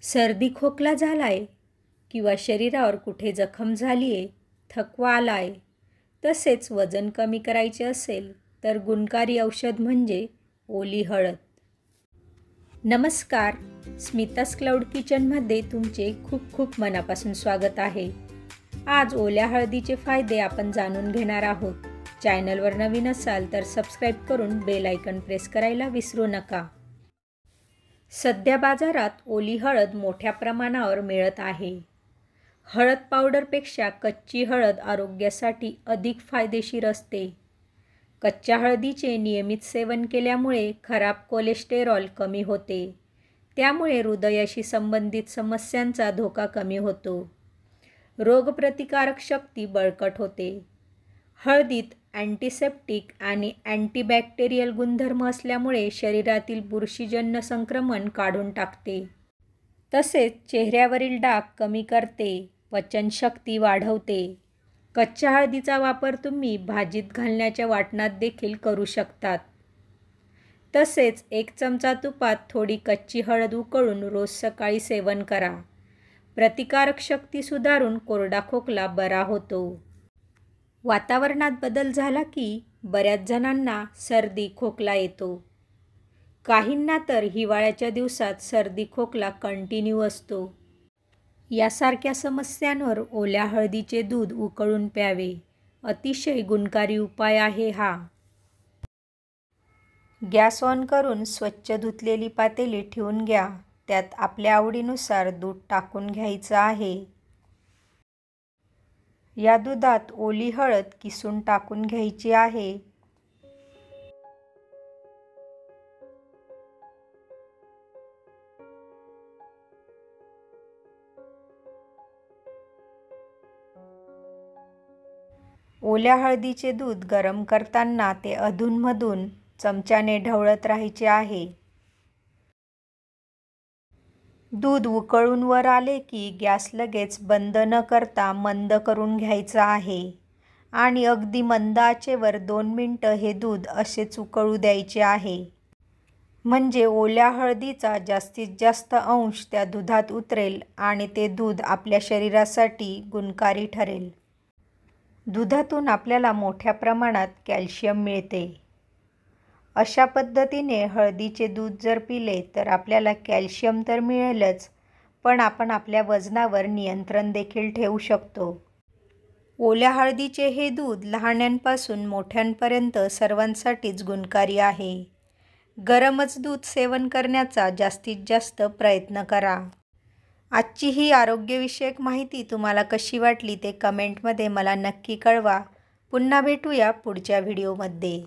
सर्दी खोकला झालाय किंवा शरीरावर कुठे जखम झाली आहे, थकवा आलाय, तसेच वजन कमी करायचे असेल तर गुणकारी औषध म्हणजे ओली हळद. नमस्कार, स्मितास क्लाउड किचनमध्ये तुमचे खूप खूप मनापासून स्वागत आहे. आज ओल्या हळदीचे फायदे आपण जाणून घेणार आहोत. चॅनलवर नवीन असाल तर सबस्क्राईब करून बेल आयकॉन प्रेस करायला विसरू नका. सध्या बाजारात ओली हळद मोठ्या प्रमाणावर मिळत आहे. हळद पावडरपेक्षा कच्ची हळद आरोग्यासाठी अधिक फायदेशीर असते. कच्च्या हळदीचे नियमित सेवन केल्यामुळे खराब कोलेस्टेरॉल कमी होते. त्यामुळे हृदयाशी संबंधित समस्यांचा धोका कमी होतो. रोगप्रतिकारक शक्ती बळकट होते. हळदीत अँटीसेप्टिक आणि अँटीबॅक्टेरियल गुणधर्म असल्यामुळे शरीरातील बुरशीजन्य संक्रमण काढून टाकते. तसेच चेहऱ्यावरील डाग कमी करते, पचनशक्ती वाढवते. कच्च्या हळदीचा वापर तुम्ही भाजीत घालण्याच्या वाटणात देखील करू शकतात. तसेच 1 चमचा तुपात थोडी कच्ची हळद उकळून रोज सकाळी सेवन करा. प्रतिकारक शक्ती सुधारून कोरडा खोकला बरा होतो. वातावरणात बदल झाला की बऱ्याच जणांना सर्दी खोकला येतो. काहींना तर हिवाळ्याच्या दिवसात सर्दी खोकला कंटिन्यू असतो. यासारख्या समस्यांवर ओल्या हळदीचे दूध उकळून प्यावे. अतिशय गुणकारी उपाय आहे हा. गॅस ऑन करून स्वच्छ धुतलेली पातेली ठेवून घ्या. त्यात आपल्या आवडीनुसार दूध टाकून घ्यायचं आहे. या दुधात ओली हळद किसून टाकून घ्यायची आहे. ओल्या हळदीचे दूध गरम करताना ते अधूनमधून चमच्याने ढवळत राहायचे आहे. दूध उकळून वर आले की गॅस लगेच बंद न करता मंद करून घ्यायचा आहे आणि अगदी मंद आचेवर 2 मिनिटं हे दूध असेच उकळू द्यायचे आहे. म्हणजे ओल्या हळदीचा जास्तीत जास्त अंश त्या दुधात उतरेल आणि ते दूध आपल्या शरीरासाठी गुणकारी ठरेल. दुधातून आपल्याला मोठ्या प्रमाणात कॅल्शियम मिळते. अशा पद्धतीने हळदीचे दूध जर पिले तर आपल्याला कॅल्शियम तर मिळेलच, पण आपण आपल्या वजनावर नियंत्रण देखील ठेवू शकतो. ओल्या हळदीचे हे दूध लहानांपासून मोठ्यांपर्यंत सर्वांसाठीच गुणकारी आहे. गरमच दूध सेवन करण्याचा जास्तीत जास्त प्रयत्न करा. आजची ही आरोग्यविषयक माहिती तुम्हाला कशी वाटली ते कमेंटमध्ये मला नक्की कळवा. पुन्हा भेटूया पुढच्या व्हिडिओमध्ये.